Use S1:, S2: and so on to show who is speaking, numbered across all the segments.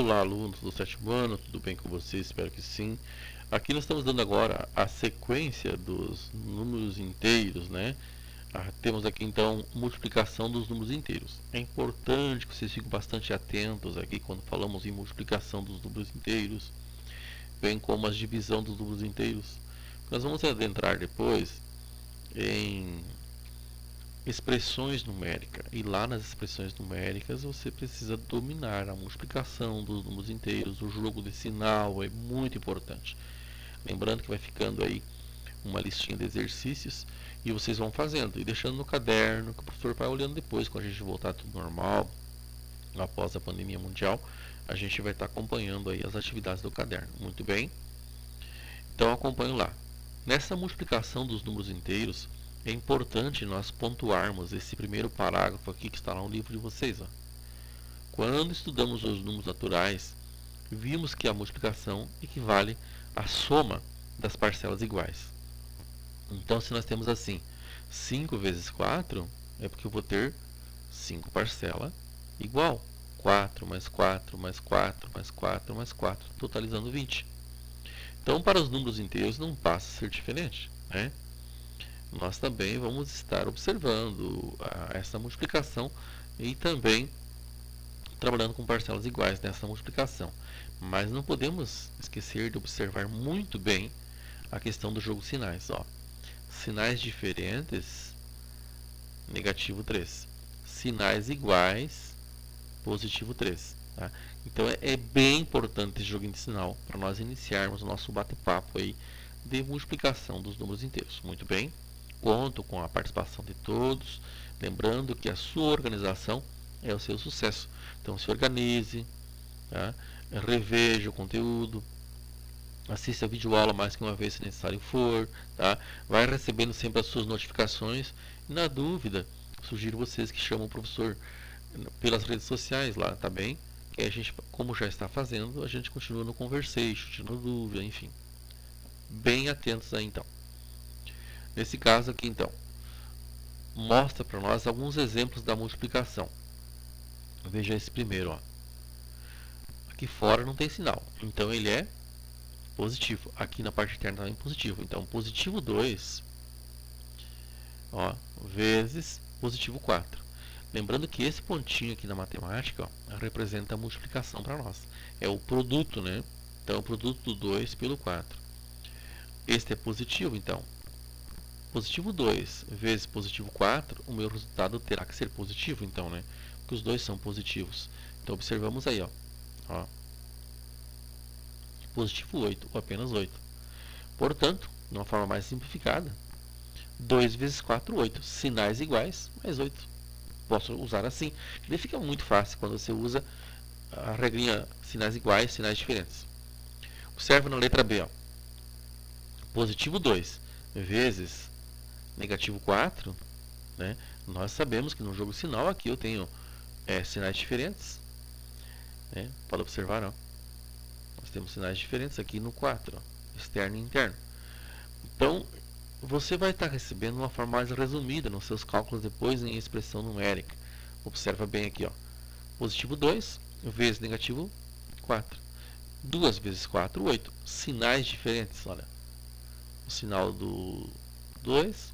S1: Olá, alunos do sétimo ano, tudo bem com vocês? Espero que sim. Aqui nós estamos dando agora a sequência dos números inteiros, né? Temos aqui então multiplicação dos números inteiros. É importante que vocês fiquem bastante atentos aqui quando falamos em multiplicação dos números inteiros, bem como a divisão dos números inteiros. Nós vamos adentrar depois em expressões numéricas, e lá nas expressões numéricas você precisa dominar a multiplicação dos números inteiros. O jogo de sinal é muito importante. Lembrando que vai ficando aí uma listinha de exercícios e vocês vão fazendo e deixando no caderno, que o professor vai olhando depois, quando a gente voltar tudo normal, após a pandemia mundial, a gente vai estar acompanhando aí as atividades do caderno. Muito bem? Então acompanho lá. Nessa multiplicação dos números inteiros, é importante nós pontuarmos esse primeiro parágrafo aqui que está lá no livro de vocês. Ó. Quando estudamos os números naturais, vimos que a multiplicação equivale à soma das parcelas iguais. Então, se nós temos assim 5 vezes 4, é porque eu vou ter 5 parcelas igual. 4 mais 4 mais 4 mais 4 mais 4, totalizando 20. Então, para os números inteiros não passa a ser diferente, né? Nós também vamos estar observando essa multiplicação e também trabalhando com parcelas iguais nessa multiplicação. Mas não podemos esquecer de observar muito bem a questão do jogo de sinais. Ó. Sinais diferentes, negativo 3. Sinais iguais, positivo 3. Tá? Então é bem importante esse joguinho de sinal para nós iniciarmos o nosso bate-papo aí de multiplicação dos números inteiros. Muito bem? Conto com a participação de todos, lembrando que a sua organização é o seu sucesso. Então se organize, tá? Reveja o conteúdo, assista a videoaula mais que uma vez se necessário for, tá? Vai recebendo sempre as suas notificações. E na dúvida, sugiro vocês que chamam o professor pelas redes sociais lá, tá bem? Que a gente, como já está fazendo, a gente continua no conversation, tirando dúvida, enfim. Bem atentos aí então. Nesse caso aqui então, mostra para nós alguns exemplos da multiplicação. Veja esse primeiro, ó. Aqui fora não tem sinal, então ele é positivo. Aqui na parte interna também positivo. Então, positivo 2, ó, vezes positivo 4. Lembrando que esse pontinho aqui na matemática, ó, representa a multiplicação para nós. É o produto, né? Então, o produto do 2 pelo 4. Este é positivo, então. Positivo 2 vezes positivo 4, o meu resultado terá que ser positivo, então, né? Porque os dois são positivos. Então, observamos aí, ó. Positivo 8, ou apenas 8. Portanto, de uma forma mais simplificada, 2 vezes 4, 8. Sinais iguais, mais 8. Posso usar assim. Ele fica muito fácil quando você usa a regrinha sinais iguais, sinais diferentes. Observe na letra B, ó. Positivo 2 vezes negativo 4, né? Nós sabemos que no jogo sinal aqui eu tenho sinais diferentes, né? Pode observar, ó. Nós temos sinais diferentes aqui no 4, ó, externo e interno. Então, você vai estar recebendo uma forma mais resumida nos seus cálculos depois em expressão numérica. Observa bem aqui, ó. Positivo 2 vezes negativo 4. 2 vezes 4, 8. Sinais diferentes, olha. O sinal do 2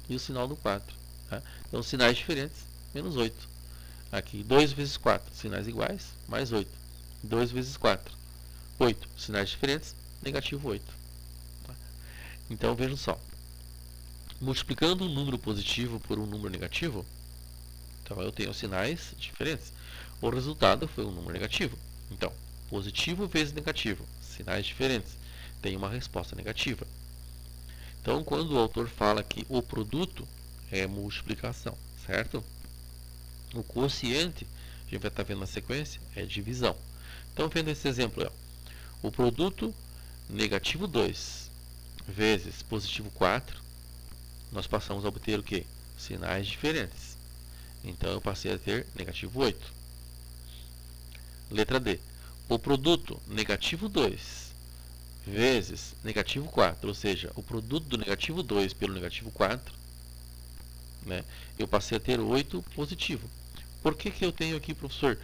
S1: e o sinal do 4. Tá? Então, sinais diferentes, menos 8. Aqui, 2 vezes 4, sinais iguais, mais 8. 2 vezes 4, 8. Sinais diferentes, negativo 8. Tá? Então, vejam só. Multiplicando um número positivo por um número negativo, então eu tenho sinais diferentes. O resultado foi um número negativo. Então, positivo vezes negativo, sinais diferentes, tem uma resposta negativa. Então, quando o autor fala que o produto é multiplicação, certo? O quociente, a gente vai estar vendo na sequência, é divisão. Então, vendo esse exemplo, ó, o produto negativo 2 vezes positivo 4, nós passamos a obter o quê? Sinais diferentes. Então, eu passei a ter negativo 8. Letra D. O produto negativo 2 vezes negativo 4, ou seja, o produto do negativo 2 pelo negativo 4, né, eu passei a ter 8 positivo. Por que eu tenho aqui, professor,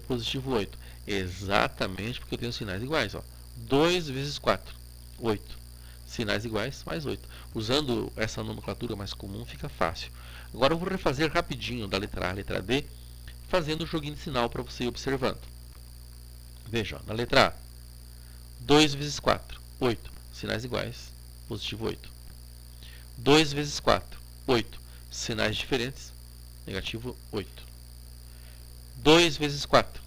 S1: positivo 8? Exatamente porque eu tenho sinais iguais. Ó. 2 vezes 4, 8. Sinais iguais mais 8. Usando essa nomenclatura mais comum fica fácil. Agora eu vou refazer rapidinho da letra A à letra D, fazendo o joguinho de sinal para você ir observando. Veja, ó, na letra A, 2 vezes 4, 8. Sinais iguais, positivo 8. 2 vezes 4, 8. Sinais diferentes, negativo 8. 2 vezes 4,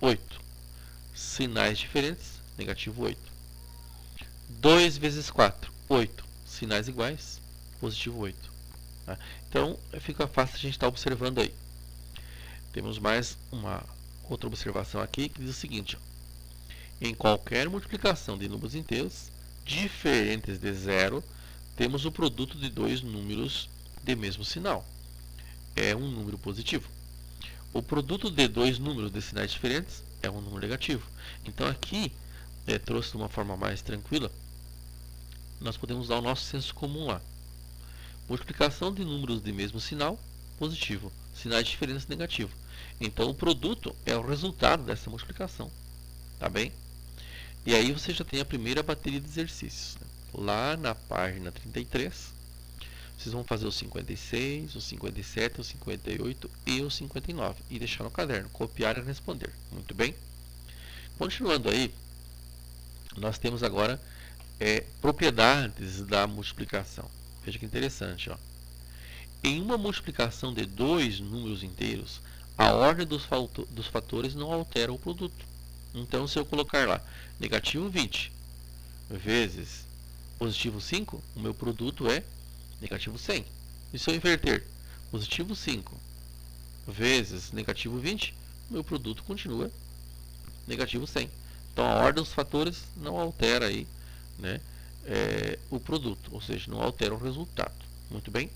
S1: 8. Sinais diferentes, negativo 8. 2 vezes 4, 8. Sinais iguais, positivo 8. Tá? Então, fica fácil a gente estar observando aí. Temos mais uma outra observação aqui que diz o seguinte. Ó. Em qualquer multiplicação de números inteiros diferentes de zero, temos o produto de dois números de mesmo sinal. É um número positivo. O produto de dois números de sinais diferentes é um número negativo. Então aqui, trouxe de uma forma mais tranquila, nós podemos usar o nosso senso comum lá. Multiplicação de números de mesmo sinal, positivo. Sinais diferentes, negativo. Então o produto é o resultado dessa multiplicação. Tá bem? E aí você já tem a primeira bateria de exercícios. Lá na página 33, vocês vão fazer o 56, o 57, o 58 e o 59. E deixar no caderno, copiar e responder. Muito bem? Continuando aí, nós temos agora propriedades da multiplicação. Veja que interessante. Ó. Em uma multiplicação de dois números inteiros, a ordem dos fatores não altera o produto. Então, se eu colocar lá negativo 20 vezes positivo 5, o meu produto é negativo 100. E se eu inverter positivo 5 vezes negativo 20, o meu produto continua negativo 100. Então, a ordem dos fatores não altera aí, né, o produto, ou seja, não altera o resultado. Muito bem?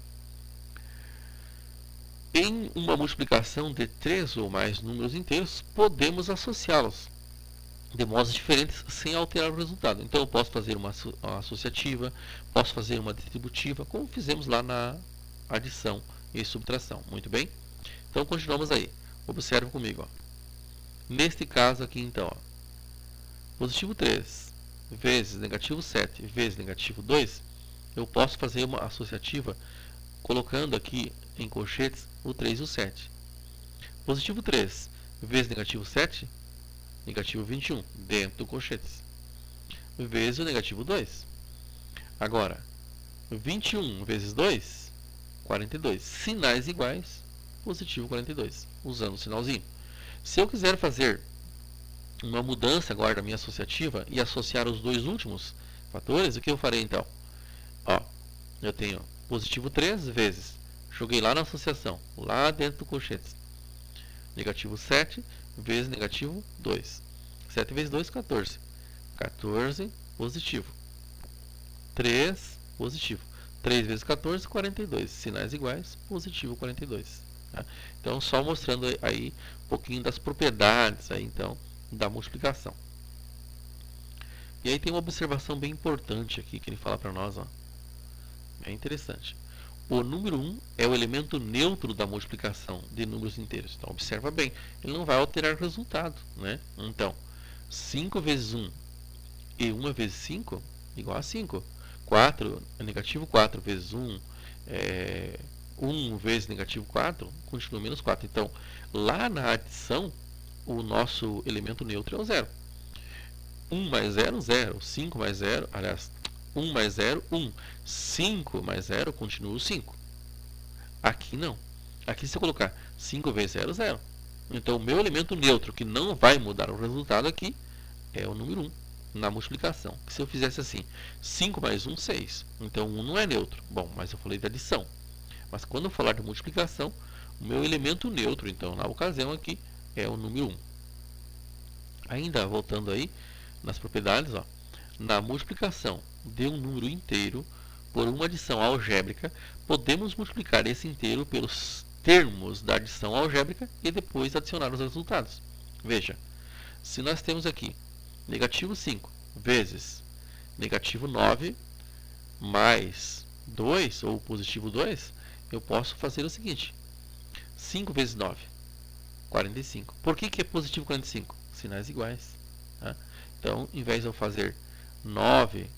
S1: Em uma multiplicação de 3 ou mais números inteiros, podemos associá-los de modos diferentes sem alterar o resultado. Então eu posso fazer uma associativa, posso fazer uma distributiva, como fizemos lá na adição e subtração. Muito bem? Então continuamos aí. Observe comigo. Ó. Neste caso aqui então, ó, positivo 3 vezes negativo 7 vezes negativo 2, eu posso fazer uma associativa colocando aqui em colchetes o 3 e o 7. Positivo 3 vezes negativo 7, negativo 21, dentro do colchetes, vezes o negativo 2. Agora, 21 vezes 2, 42. Sinais iguais, positivo 42, usando o sinalzinho. Se eu quiser fazer uma mudança agora da minha associativa e associar os dois últimos fatores, o que eu farei então? Ó, eu tenho positivo 3 vezes, joguei lá na associação, lá dentro do colchetes, negativo 7 vezes negativo 2. 7 vezes 2, 14. 14 positivo. 3 positivo. 3 vezes 14, 42. Sinais iguais, positivo 42. Tá? Então, só mostrando aí um pouquinho das propriedades aí, então, da multiplicação. E aí tem uma observação bem importante aqui que ele fala para nós. Ó. É interessante. O número 1 é o elemento neutro da multiplicação de números inteiros. Então, observa bem. Ele não vai alterar o resultado. Né? Então, 5 vezes 1 e 1 vezes 5 igual a 5. 4, negativo 4 vezes 1, 1 vezes negativo 4, continua menos 4. Então, lá na adição, o nosso elemento neutro é o 0. 1 mais 0, 0. 5 mais 0, aliás, 1 mais 0, 1. 5 mais 0 continua o 5. Aqui não. Aqui se eu colocar 5 vezes 0, 0. Então o meu elemento neutro, que não vai mudar o resultado aqui, é o número 1 na multiplicação. Se eu fizesse assim, 5 mais 1, 6. Então 1 não é neutro. Bom, mas eu falei de adição. Mas quando eu falar de multiplicação, o meu elemento neutro, então, na ocasião aqui, é o número 1. Ainda voltando aí nas propriedades, ó, na multiplicação de um número inteiro por uma adição algébrica, podemos multiplicar esse inteiro pelos termos da adição algébrica e depois adicionar os resultados. Veja, se nós temos aqui negativo 5 vezes negativo 9 mais 2, ou positivo 2, eu posso fazer o seguinte. 5 vezes 9, 45. Por que é positivo 45? Sinais iguais. Tá? Então, em vez de eu fazer 9,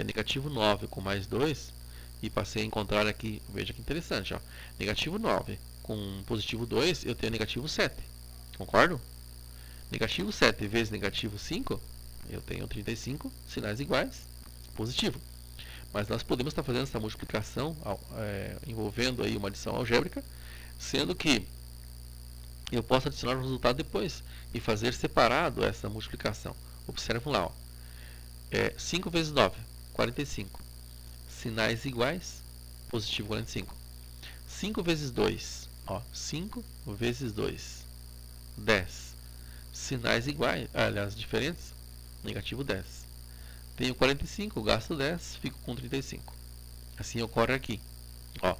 S1: negativo 9 com mais 2, e passei a encontrar aqui, veja que interessante, ó, negativo 9 com positivo 2, eu tenho negativo 7. Concordo? Negativo 7 vezes negativo 5, eu tenho 35, sinais iguais, positivo. Mas nós podemos estar fazendo essa multiplicação envolvendo aí uma adição algébrica, sendo que eu posso adicionar o resultado depois e fazer separado essa multiplicação. Observe lá, ó. 5 vezes 9, 45. Sinais iguais, positivo 45. 5 vezes 2, ó, 5 vezes 2, 10. Sinais iguais, aliás, diferentes, negativo 10. Tenho 45, gasto 10, fico com 35. Assim ocorre aqui. Ó,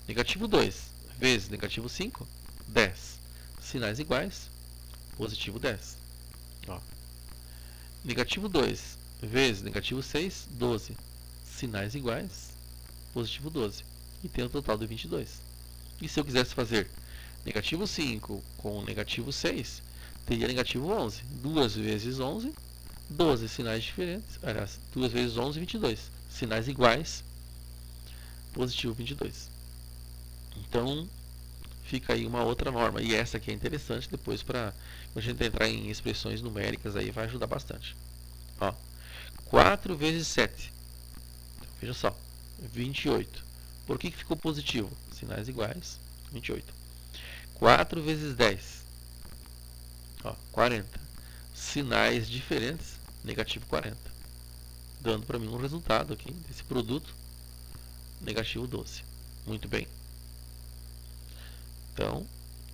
S1: negativo 2 vezes negativo 5, 10. Sinais iguais, positivo 10. Ó. Negativo 2 vezes negativo 6, 12. Sinais iguais, positivo 12. E tem o total de 22. E se eu quisesse fazer negativo 5 com negativo 6, teria negativo 11. 2 vezes 11, 12 sinais diferentes. Aliás, 2 vezes 11, 22. Sinais iguais, positivo 22. Então, fica aí uma outra norma. E essa aqui é interessante depois para a gente entrar em expressões numéricas, aí vai ajudar bastante. Ó, 4 vezes 7. Então, veja só, 28. Por que ficou positivo? Sinais iguais, 28. 4 vezes 10. Ó, 40. Sinais diferentes, negativo 40. Dando para mim um resultado aqui desse produto, negativo 12. Muito bem. Então,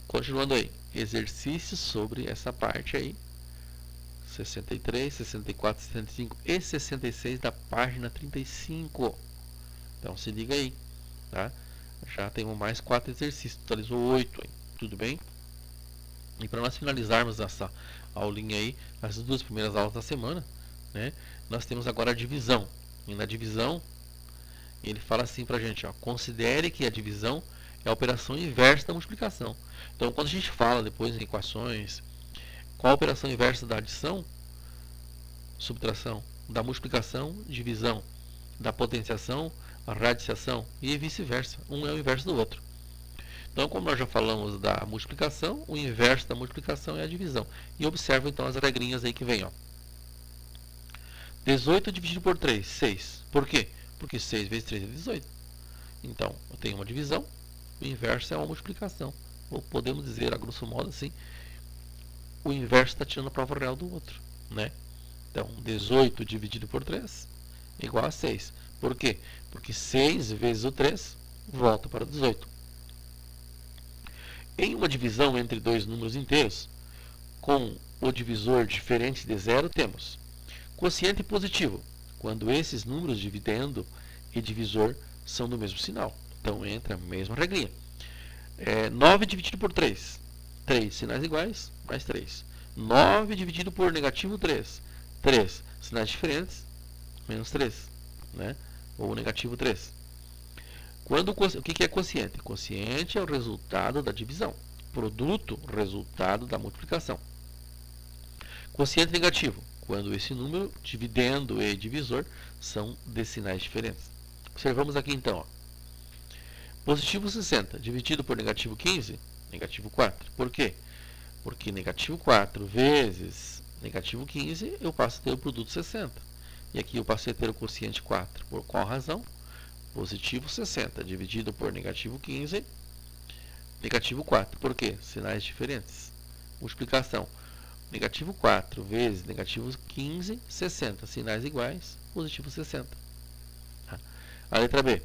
S1: continuando aí, exercícios sobre essa parte aí, 63, 64, 65 e 66 da página 35. Então, se liga aí, tá? Já temos mais 4 exercícios, totalizou 8, hein? Tudo bem? E para nós finalizarmos essa aulinha aí, as duas primeiras aulas da semana, né? Nós temos agora a divisão. E na divisão, ele fala assim pra gente, ó, considere que a divisão é a operação inversa da multiplicação. Então, quando a gente fala depois em equações, qual a operação inversa da adição? Subtração. Da multiplicação, divisão. Da potenciação, radiciação. E vice-versa. Um é o inverso do outro. Então, como nós já falamos da multiplicação, o inverso da multiplicação é a divisão. E observa então as regrinhas aí que vem, ó. 18 dividido por 3, 6. Por quê? Porque 6 vezes 3 é 18. Então, eu tenho uma divisão, o inverso é uma multiplicação. Ou podemos dizer, a grosso modo assim, o inverso está tirando a prova real do outro, né? Então, 18 dividido por 3 é igual a 6. Por quê? Porque 6 vezes o 3 volta para 18. Em uma divisão entre dois números inteiros, com o divisor diferente de zero, temos quociente positivo, quando esses números dividendo e divisor são do mesmo sinal. Então, entra a mesma regrinha. 9 dividido por 3. 3 sinais iguais, mais 3. 9 dividido por negativo 3. 3 sinais diferentes, menos 3. Né? Ou negativo 3. O que é quociente? Quociente é o resultado da divisão. Produto, resultado da multiplicação. Quociente negativo, quando esse número, dividendo e divisor, são de sinais diferentes. Observamos aqui então, ó. Positivo 60 dividido por negativo 15, negativo 4. Por quê? Porque negativo 4 vezes negativo 15, eu passo a ter o produto 60. E aqui eu passei a ter o quociente 4. Por qual razão? Positivo 60 dividido por negativo 15, negativo 4. Por quê? Sinais diferentes. Multiplicação. Negativo 4 vezes negativo 15, 60. Sinais iguais, positivo 60. A letra B.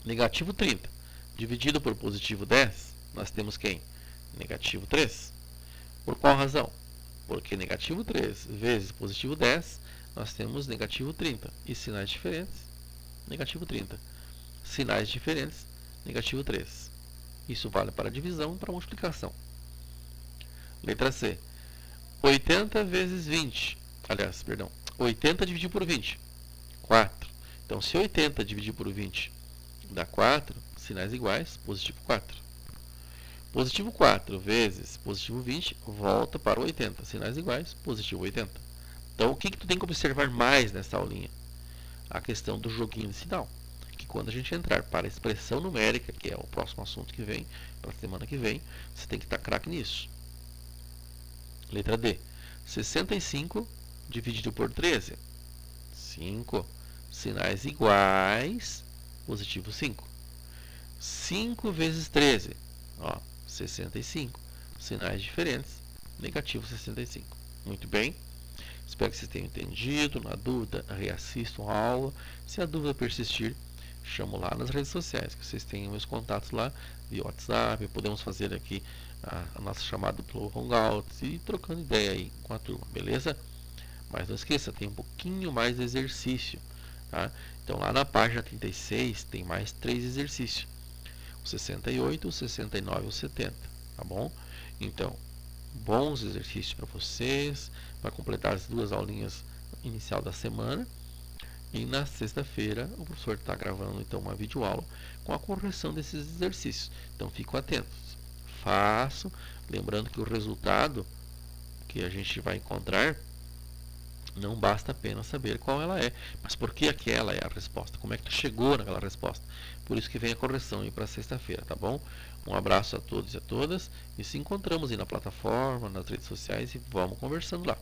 S1: Negativo 30 dividido por positivo 10, nós temos quem? Negativo 3. Por qual razão? Porque negativo 3 vezes positivo 10, nós temos negativo 30. E sinais diferentes, negativo 30. Sinais diferentes, negativo 3. Isso vale para divisão e para multiplicação. Letra C. 80 vezes 20. Aliás, perdão. 80 dividido por 20. 4. Então, se 80 dividir por 20 dá 4, sinais iguais, positivo 4. Positivo 4 vezes positivo 20 volta para o 80. Sinais iguais, positivo 80. Então, o que tu tem que observar mais nessa aulinha? A questão do joguinho de sinal. Que quando a gente entrar para a expressão numérica, que é o próximo assunto que vem, para a semana que vem, você tem que estar craque nisso. Letra D. 65 dividido por 13. 5. Sinais iguais, positivo 5. 5 vezes 13. Ó, 65. Sinais diferentes, negativo 65. Muito bem. Espero que vocês tenham entendido. Na dúvida, reassistam a aula. Se a dúvida persistir, chamo lá nas redes sociais, que vocês tenham meus contatos lá via WhatsApp. Podemos fazer aqui a nossa chamada pelo Hangouts e trocando ideia aí com a turma, beleza? Mas não esqueça, tem um pouquinho mais de exercício. Tá? Então lá na página 36 tem mais 3 exercícios. O 68, o 69 e o 70. Tá bom? Então, bons exercícios para vocês, para completar as 2 aulinhas inicial da semana. E na sexta-feira o professor está gravando então uma videoaula com a correção desses exercícios. Então fiquem atentos. Façam, lembrando que o resultado que a gente vai encontrar não basta apenas saber qual ela é, mas por que aquela é a resposta, como é que tu chegou naquela resposta. Por isso que vem a correção aí para sexta-feira, tá bom? Um abraço a todos e a todas e se encontramos aí na plataforma, nas redes sociais e vamos conversando lá.